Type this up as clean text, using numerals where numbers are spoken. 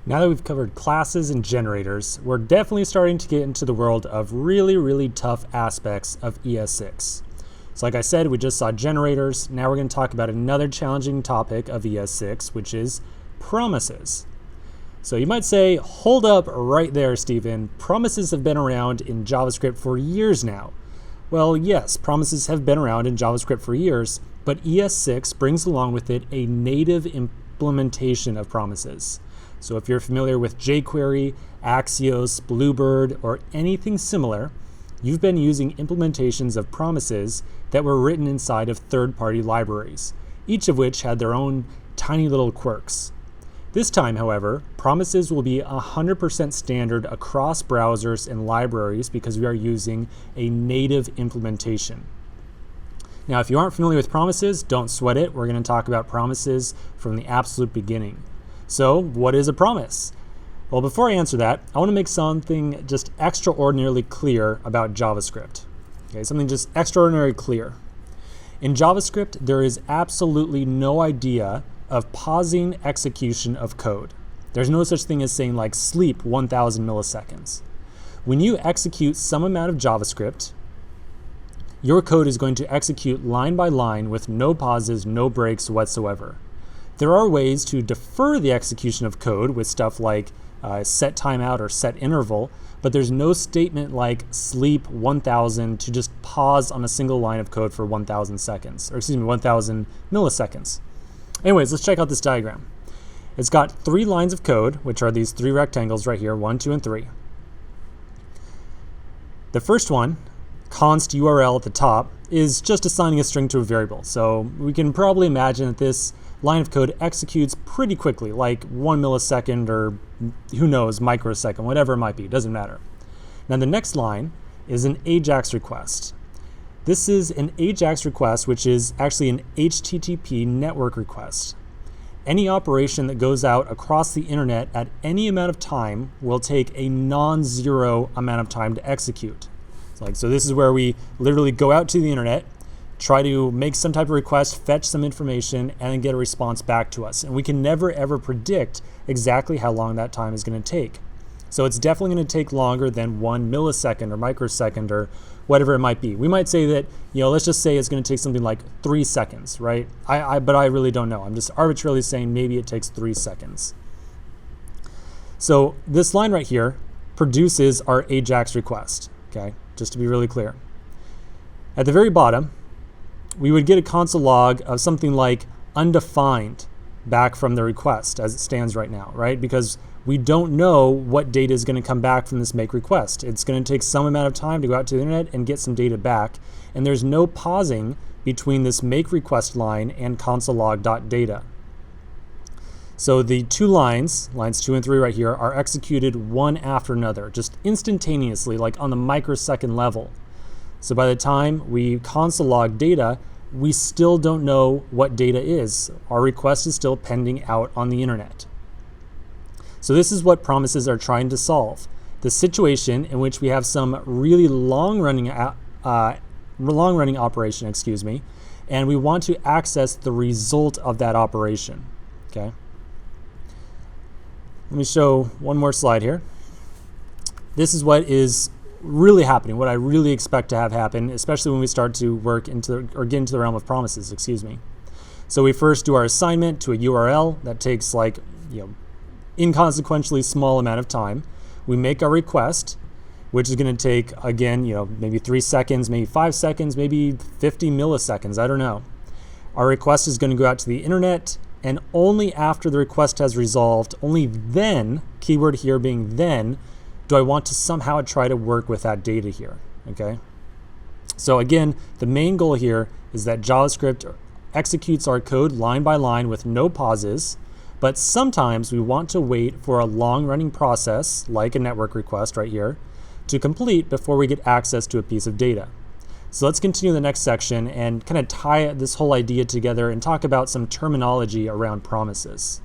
Now that we've covered classes and generators, we're definitely starting to get into the world of really tough aspects of ES6. So like I said, we just saw generators. Now we're going to talk about another challenging topic of ES6, which is promises. So you might say, hold up right there, Stephen. Promises have been around in JavaScript for years now. Well, yes, promises have been around in JavaScript for years, but ES6 brings along with it a native implementation of promises. So if you're familiar with jQuery, Axios, Bluebird, or anything similar, you've been using implementations of promises that were written inside of third-party libraries, each of which had their own tiny little quirks. This time, however, promises will be 100% standard across browsers and libraries because we are using a native implementation. Now, if you aren't familiar with promises, don't sweat it. We're going to talk about promises from the absolute beginning. So, what is a promise? Well, before I answer that, I want to make something just extraordinarily clear about JavaScript. Okay, something just extraordinarily clear. In JavaScript, there is absolutely no idea of pausing execution of code. There's no such thing as saying like sleep 1000 milliseconds. When you execute some amount of JavaScript, your code is going to execute line by line with no pauses, no breaks whatsoever. There are ways to defer the execution of code with stuff like set timeout or set interval, but there's no statement like sleep 1000 to just pause on a single line of code for 1000 seconds, or excuse me, 1000 milliseconds. Anyways, let's check out this diagram. It's got 3 lines of code, which are these 3 rectangles right here, 1, 2, and 3. The first one, const URL at the top, is just assigning a string to a variable. So we can probably imagine that this line of code executes pretty quickly, like 1 millisecond or who knows, microsecond, whatever it might be, doesn't matter. Now the next line is an AJAX request. This is an AJAX request, which is actually an HTTP network request. Any operation that goes out across the internet at any amount of time will take a non-zero amount of time to execute. So this is where we literally go out to the internet, try to make some type of request, fetch some information, and then get a response back to us. And we can never ever predict exactly how long that time is going to take. So it's definitely going to take longer than 1 millisecond or microsecond or whatever it might be. We might say that, let's just say it's going to take something like 3 seconds, right? But I really don't know. I'm just arbitrarily saying maybe it takes 3 seconds. So this line right here produces our AJAX request, okay? Just to be really clear. At the very bottom, we would get a console log of something like undefined back from the request as it stands right now, right? Because we don't know what data is going to come back from this make request. It's going to take some amount of time to go out to the internet and get some data back, and there's no pausing between this make request line and console log.data. So the 2 lines 2 and 3 right here, are executed one after another, just instantaneously, like on the microsecond level. So by the time we console log data, we still don't know what data is. Our request is still pending out on the internet. So this is what promises are trying to solve. The situation in which we have some really long-running operation, and we want to access the result of that operation. Okay. Let me show one more slide here. This is what is really happening, what I really expect to have happen, especially when we start to work into or get into the realm of promises, So we first do our assignment to a URL that takes like, inconsequentially small amount of time. We make our request, which is going to take, again, maybe 3 seconds, maybe 5 seconds, maybe 50 milliseconds, I don't know. Our request is going to go out to the internet, and only after the request has resolved, only then, keyword here being then, do I want to somehow try to work with that data here, okay? So again, the main goal here is that JavaScript executes our code line by line with no pauses, but sometimes we want to wait for a long-running process, like a network request right here, to complete before we get access to a piece of data. So let's continue the next section and kind of tie this whole idea together and talk about some terminology around promises.